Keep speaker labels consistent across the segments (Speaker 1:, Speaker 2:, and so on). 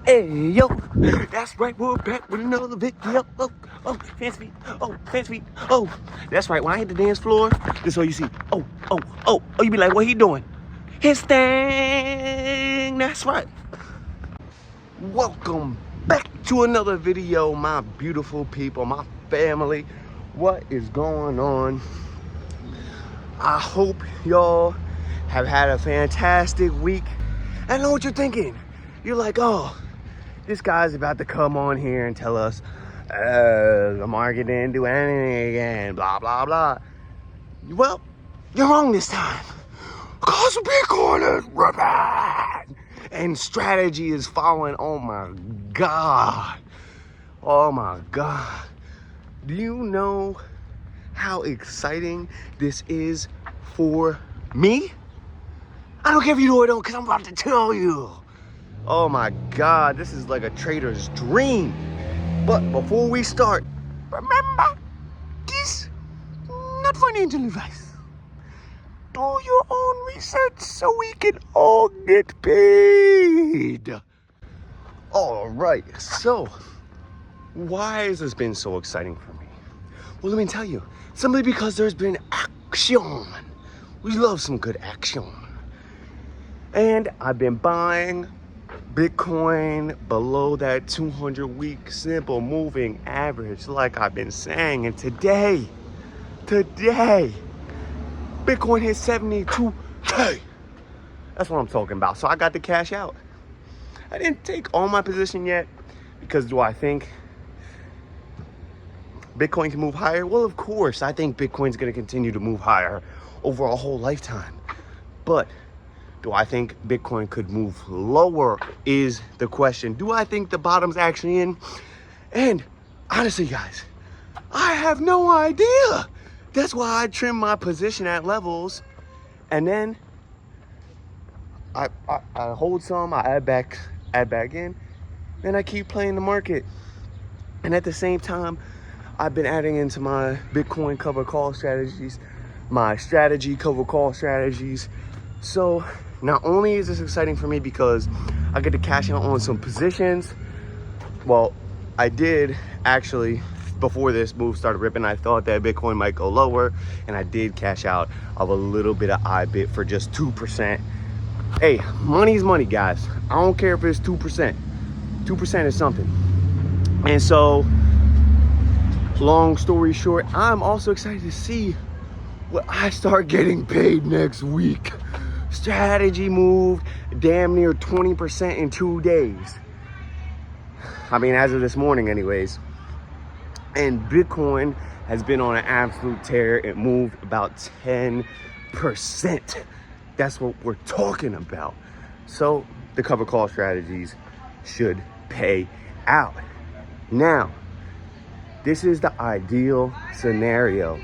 Speaker 1: Hey, yo. That's right, we're back with another video. Fancy feet. Fancy feet. That's right, when I hit the dance floor, this is all you see. You be like, what he doing? His thing. That's right. Welcome back to another video, my beautiful people, my family. What is going on? I hope y'all have had a fantastic week. I know what you're thinking. You're like, oh, this guy's about to come on here and tell us the market didn't do anything again, blah, blah, blah. Well, you're wrong this time. Because Bitcoin is ripping and strategy is falling. Oh my God. Oh my God. Do you know how exciting this is for me? I don't care if you do or don't, because I'm about to tell you. Oh my God, this is like a trader's dream. But before we start, remember, this not financial advice. Do your own research so we can all get paid. All right, so why has this been so exciting for me? Well, let me tell you, simply because there's been action. We love some good action. And I've been buying Bitcoin below that 200-week simple moving average, like I've been saying. And today, Bitcoin hit 72K. That's what I'm talking about. So I got to cash out. I didn't take all my position yet, because do I think Bitcoin can move higher? Well, of course, I think Bitcoin's going to continue to move higher over a whole lifetime. But do I think Bitcoin could move lower is the question. Do I think the bottom's actually in? And honestly, guys, I have no idea. That's why I trim my position at levels, and then I hold some, I add back in, and I keep playing the market. And at the same time, I've been adding into my Bitcoin cover call strategies, my strategy cover call strategies. So not only is this exciting for me because I get to cash out on some positions. Well, I did actually, before this move started ripping, I thought that Bitcoin might go lower, and I did cash out of a little bit of IBIT for just 2%. Hey, money's money, guys. I don't care if it's 2%. 2% is something. And so, long story short, I'm also excited to see what I start getting paid next week. Strategy moved damn near 20% in 2 days. I mean, as of this morning anyways. And Bitcoin has been on an absolute tear. It moved about 10%. That's what we're talking about. So the cover call strategies should pay out. Now, this is the ideal scenario.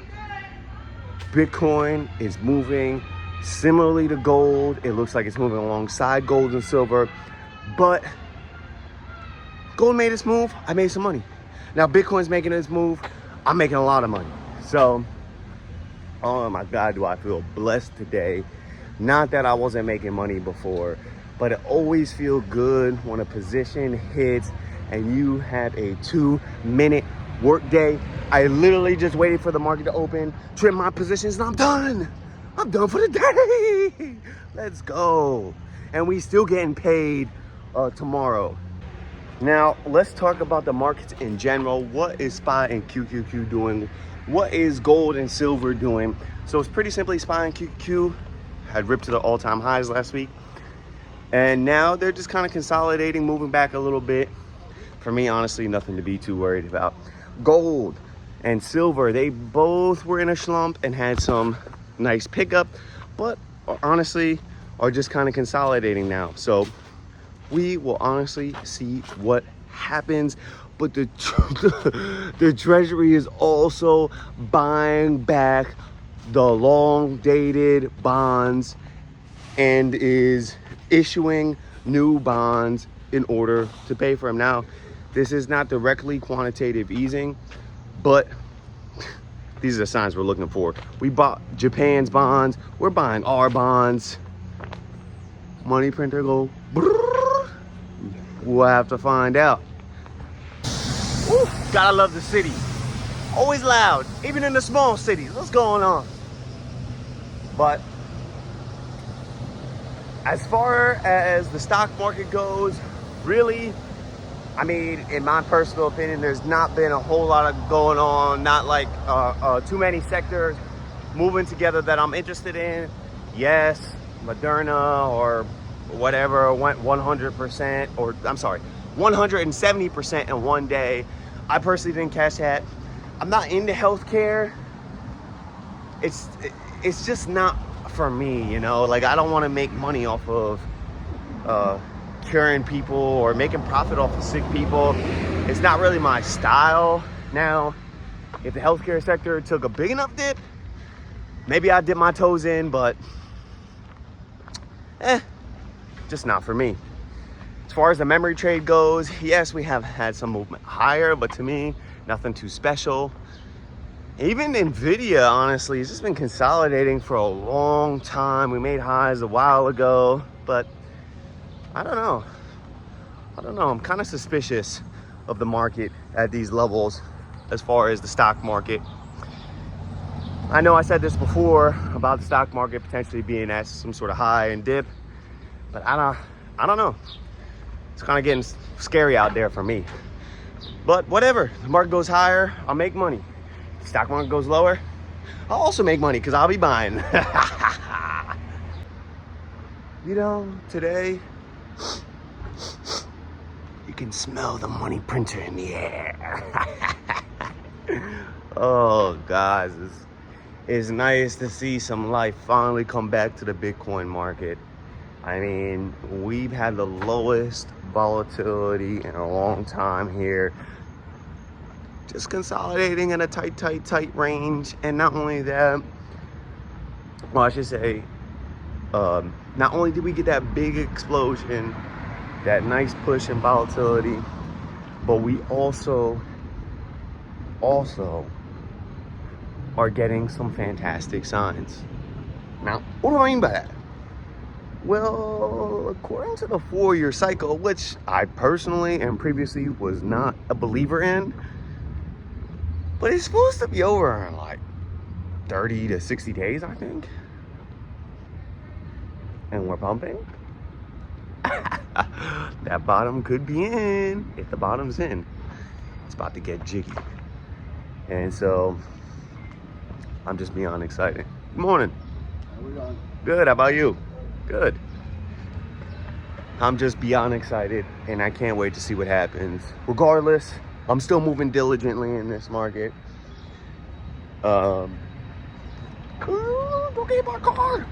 Speaker 1: Bitcoin is moving similarly to gold. It looks like it's moving alongside gold and silver, but gold made its move. I made some money. Now Bitcoin's making its move. I'm making a lot of money. So, oh my God, do I feel blessed today. Not that I wasn't making money before, but it always feels good when a position hits and you have a 2-minute work day. I literally just waited for the market to open, trim my positions, and I'm done. I'm done for the day. Let's go. And we still getting paid tomorrow. Now, let's talk about the markets in general. What is SPY and QQQ doing? What is gold and silver doing? So it's pretty simply, SPY and QQQ had ripped to the all-time highs last week. And now they're just kind of consolidating, moving back a little bit. For me, honestly, nothing to be too worried about. Gold and silver, they both were in a slump and had some nice pickup, but honestly are just kind of consolidating now. So we will honestly see what happens. But the Treasury is also buying back the long dated bonds and is issuing new bonds in order to pay for them. Now, this is not directly quantitative easing, but these are the signs we're looking for. We bought Japan's bonds. We're buying our bonds. Money printer go brrr. We'll have to find out. Woo, gotta love the city. Always loud, even in the small cities. What's going on? But as far as the stock market goes, really, I mean, in my personal opinion, there's not been a whole lot of going on, not like too many sectors moving together that I'm interested in. Yes, Moderna or whatever went 100%, or I'm sorry, 170% in one day. I personally didn't catch that. I'm not into healthcare. It's just not for me, you know? Like, I don't want to make money off of curing people or making profit off of sick people. It's not really my style. Now, if the healthcare sector took a big enough dip, maybe I'd dip my toes in, but just not for me. As far as the memory trade goes, yes, we have had some movement higher, but to me, nothing too special. Even Nvidia, honestly, has just been consolidating for a long time. We made highs a while ago, but I don't know. I'm kind of suspicious of the market at these levels as far as the stock market. I know I said this before about the stock market potentially being at some sort of high and dip, but I don't know. It's kind of getting scary out there for me. But whatever, the market goes higher, I'll make money. The stock market goes lower, I'll also make money because I'll be buying. You know, today, you can smell the money printer in the air. Oh, guys, it's nice to see some life finally come back to the Bitcoin market. I mean, we've had the lowest volatility in a long time here. Just consolidating in a tight range. And not only that, well, I should say, not only did we get that big explosion, that nice push in volatility, but we also are getting some fantastic signs. Now, what do I mean by that? Well, according to the 4-year cycle, which I personally and previously was not a believer in, but it's supposed to be over in like 30 to 60 days, I think. And we're pumping. That bottom could be in. If the bottom's in, it's about to get jiggy. And so, I'm just beyond excited. Good morning.
Speaker 2: How we doing?
Speaker 1: Good, how about you? Good. I'm just beyond excited, and I can't wait to see what happens. Regardless, I'm still moving diligently in this market. Don't get my car.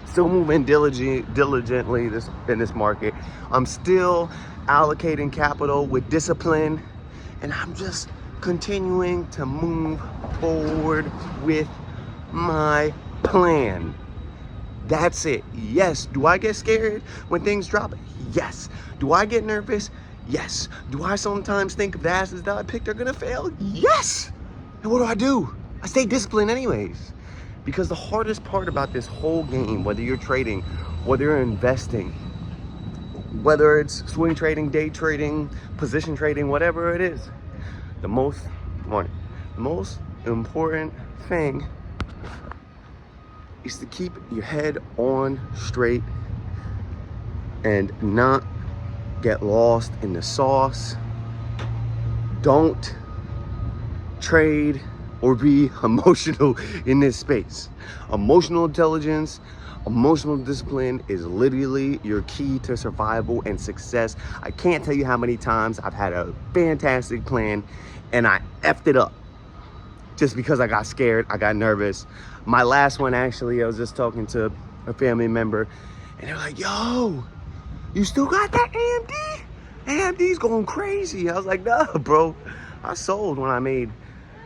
Speaker 1: Still moving diligently in this market. I'm still allocating capital with discipline, and I'm just continuing to move forward with my plan. That's it. Yes. Do I get scared when things drop? Yes. Do I get nervous? Yes. Do I sometimes think the asses that I picked are gonna fail? Yes. And what do? I stay disciplined anyways. Because the hardest part about this whole game, whether you're trading, whether you're investing, whether it's swing trading, day trading, position trading, whatever it is, the most important thing is to keep your head on straight and not get lost in the sauce. Don't trade or be emotional in this space. Emotional intelligence, emotional discipline is literally your key to survival and success. I can't tell you how many times I've had a fantastic plan and I effed it up just because I got scared, I got nervous. My last one, actually, I was just talking to a family member and they're like, yo, you still got that AMD? AMD's going crazy. I was like, nah, bro, I sold when I made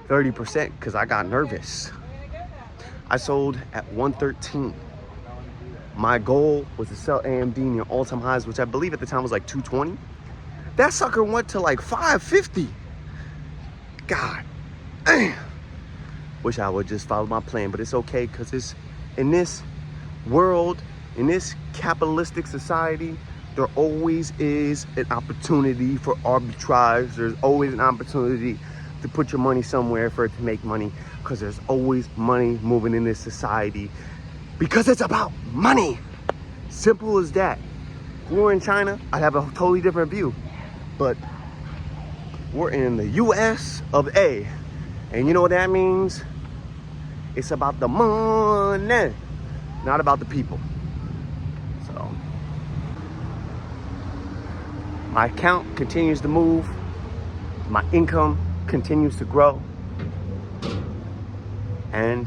Speaker 1: 30% because I got nervous. I sold at 113. My goal was to sell AMD near all-time highs, which I believe at the time was like 220. That sucker went to like 550. God damn. Wish I would just follow my plan, but it's okay because it's in this world, in this capitalistic society, There always is an opportunity for arbitrage. There's always an opportunity to put your money somewhere for it to make money, because there's always money moving in this society because it's about money. Simple as that. If we were in China, I'd have a totally different view. But we're in the US of A. And you know what that means? It's about the money, not about the people. So my account continues to move. My income continues to grow. And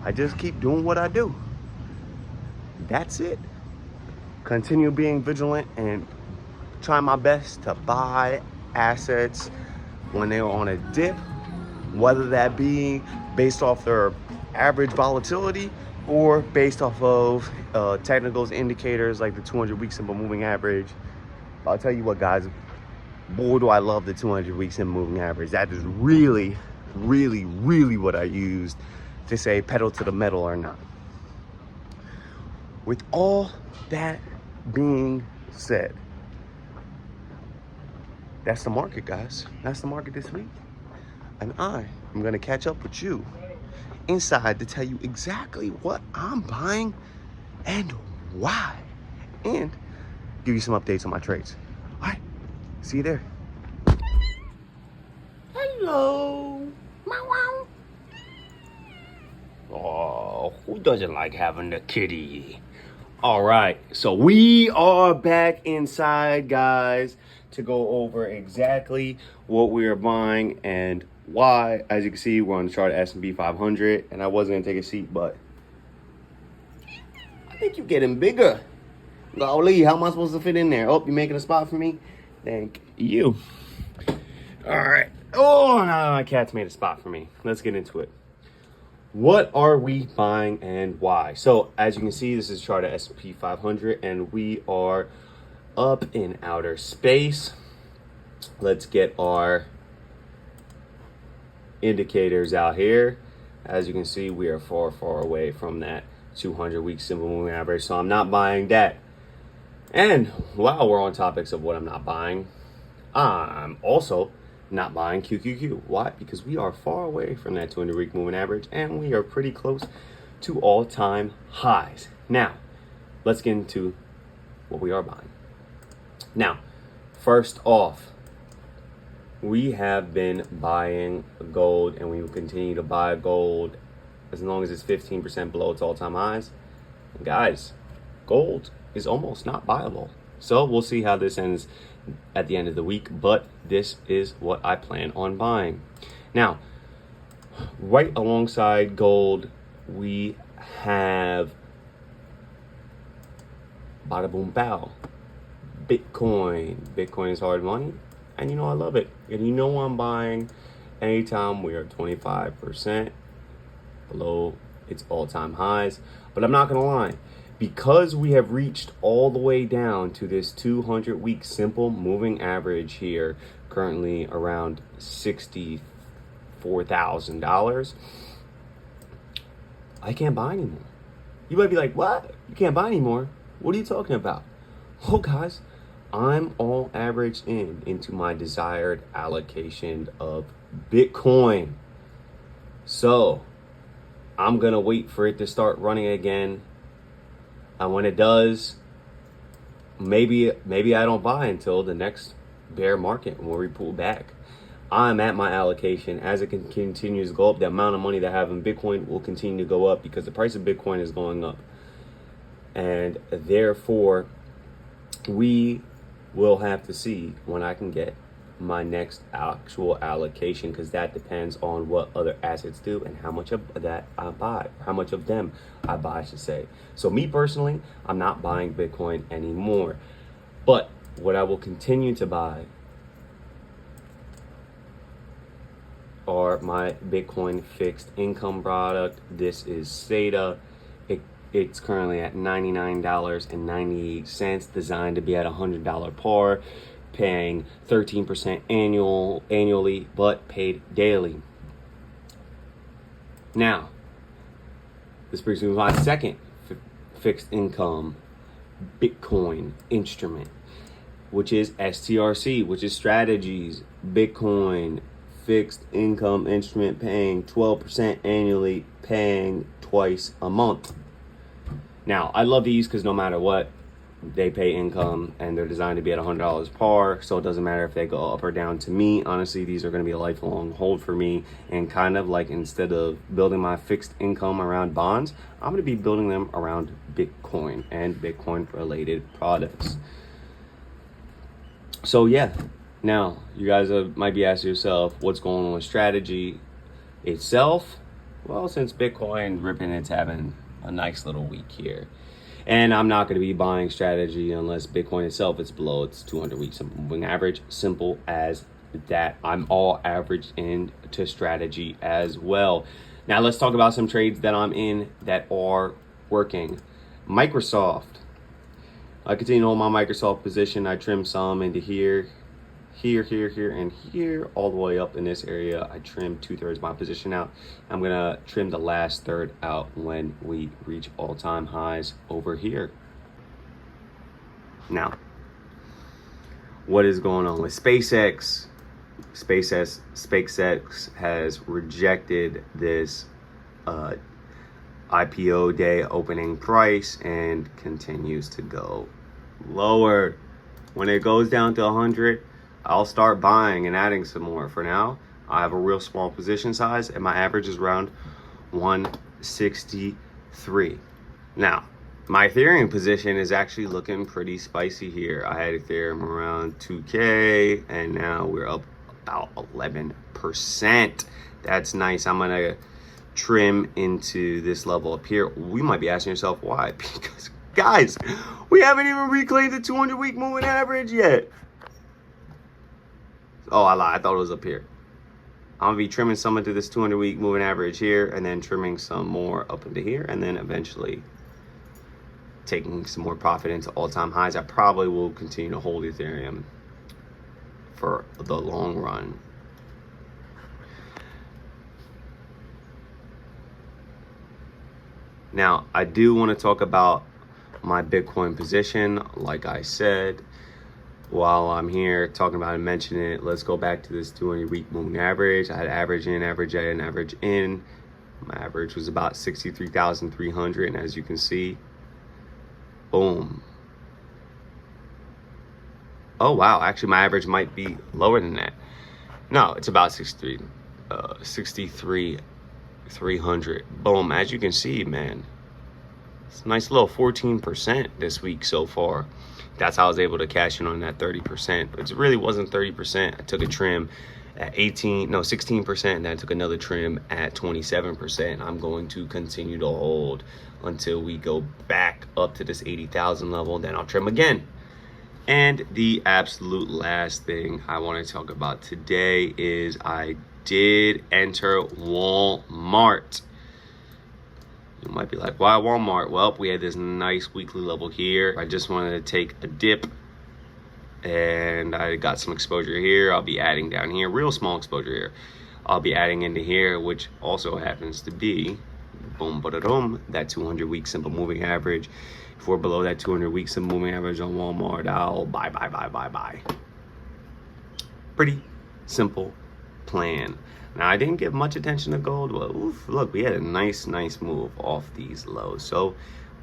Speaker 1: I just keep doing what I do. That's it. Continue being vigilant and try my best to buy assets when they're on a dip, whether that be based off their average volatility or based off of technicals indicators like the 200-week simple moving average. I'll tell you what, guys, boy, do I love the 200-week simple moving average. That is really, really, really what I used to say pedal to the metal or not. With all that being said, that's the market, guys. That's the market this week. And I am going to catch up with you inside to tell you exactly what I'm buying and why, and give you some updates on my trades. All right, see you there. Hello. Meow, meow. Oh, who doesn't like having a kitty? All right, so we are back inside, guys, to go over exactly what we are buying and why. As you can see, we're on the chart of S&P 500, and I wasn't gonna take a seat, but I think you're getting bigger. Golly, how am I supposed to fit in there? Oh, you making a spot for me? Thank you. All right. Oh, no, my cat's made a spot for me. Let's get into it. What are we buying and why? So as you can see, this is a chart of S&P 500, and we are up in outer space. Let's get our indicators out here. As you can see, we are far, far away from that 200-week simple moving average, so I'm not buying that. And while we're on topics of what I'm not buying, I'm also not buying QQQ. Why? Because we are far away from that 200-week moving average, and we are pretty close to all-time highs. Now, let's get into what we are buying. Now, first off, we have been buying gold, and we will continue to buy gold as long as it's 15% below its all-time highs. And guys, gold is almost not buyable. So we'll see how this ends at the end of the week, but this is what I plan on buying. Now, right alongside gold, we have bada boom bow, Bitcoin. Bitcoin is hard money, and you know I love it. And you know I'm buying anytime we are 25% below its all-time highs. But I'm not gonna lie, because we have reached all the way down to this 200-week simple moving average here, currently around $64,000, I can't buy anymore. You might be like, what? You can't buy anymore? What are you talking about? Well, guys, I'm all averaged into my desired allocation of Bitcoin. So I'm gonna wait for it to start running again. And when it does, maybe I don't buy until the next bear market when we pull back. I'm at my allocation. As it continues to go up, the amount of money that I have in Bitcoin will continue to go up because the price of Bitcoin is going up. And therefore, we will have to see when I can get my next actual allocation, because that depends on what other assets do and how much of that I buy, how much of them I buy, I should say. So me personally, I'm not buying Bitcoin anymore, but what I will continue to buy are my Bitcoin fixed income product. This is SATA. It's currently at $99.98, designed to be at $100 par, paying 13% annually, but paid daily. Now, this brings me to my second fixed income Bitcoin instrument, which is STRC, which is strategies, Bitcoin fixed income instrument, paying 12% annually, paying twice a month. Now, I love these because no matter what, they pay income and they're designed to be at $100 par, so it doesn't matter if they go up or down. To me, honestly, these are going to be a lifelong hold for me, and kind of like, instead of building my fixed income around bonds, I'm going to be building them around Bitcoin and Bitcoin related products. So yeah, now you guys might be asking yourself, what's going on with strategy itself? Well, since Bitcoin ripping, it's having a nice little week here. And I'm not going to be buying strategy unless Bitcoin itself is below its 200-week simple moving average. Simple as that. I'm all averaged into strategy as well. Now let's talk about some trades that I'm in that are working. Microsoft. I continue to hold my Microsoft position. I trim some into here, and here, all the way up in this area. I trimmed 2/3 of my position out. I'm gonna trim the last third out when we reach all-time highs over here. Now, what is going on with SpaceX? SpaceX has rejected this IPO day opening price and continues to go lower. When it goes down to 100, I'll start buying and adding some more. For now, I have a real small position size and my average is around 163. Now, my Ethereum position is actually looking pretty spicy here. I had Ethereum around 2K and now we're up about 11%. That's nice. I'm gonna trim into this level up here. We might be asking yourself why, because guys, we haven't even reclaimed the 200-week moving average yet. Oh, I lied. I thought it was up here. I'm gonna be trimming some into this 200-week moving average here, and then trimming some more up into here, and then eventually taking some more profit into all-time highs. I probably will continue to hold Ethereum for the long run. Now, I do want to talk about my Bitcoin position. Like I said, while I'm here talking about it and mentioning it, let's go back to this 200-week moving average. I had average in, average in, average in. My average was about 63,300, and as you can see, boom. Oh wow, actually my average might be lower than that. No, it's about 63,300. Boom, as you can see, man, it's a nice little 14% this week so far. That's how I was able to cash in on that 30%. But it really wasn't 30%. I took a trim at 16%, and then I took another trim at 27%. I'm going to continue to hold until we go back up to this 80,000 level. Then I'll trim again. And the absolute last thing I want to talk about today is I did enter Walmart. You might be like, why Walmart? Well, we had this nice weekly level here. I just wanted to take a dip and I got some exposure here. I'll be adding down here, real small exposure here. I'll be adding into here, which also happens to be, boom, ba-da-dum, that 200-week simple moving average. If we're below that 200-week simple moving average on Walmart, I'll buy. Pretty simple plan. Now, I didn't give much attention to gold. Well, oof, look, we had a nice move off these lows. So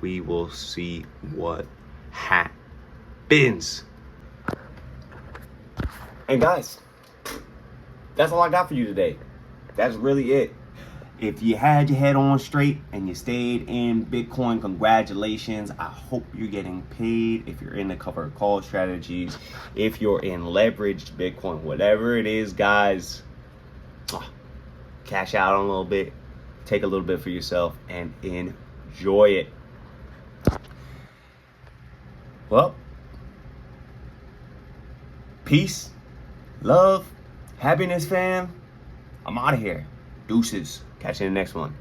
Speaker 1: we will see what happens. And guys, that's all I got for you today. That's really it. If you had your head on straight and you stayed in Bitcoin, congratulations. I hope you're getting paid. If you're in the covered call strategies, if you're in leveraged Bitcoin, whatever it is, guys, cash out on a little bit, take a little bit for yourself, and enjoy it. Well, peace, love, happiness, fam. I'm out of here. Deuces. Catch you in the next one.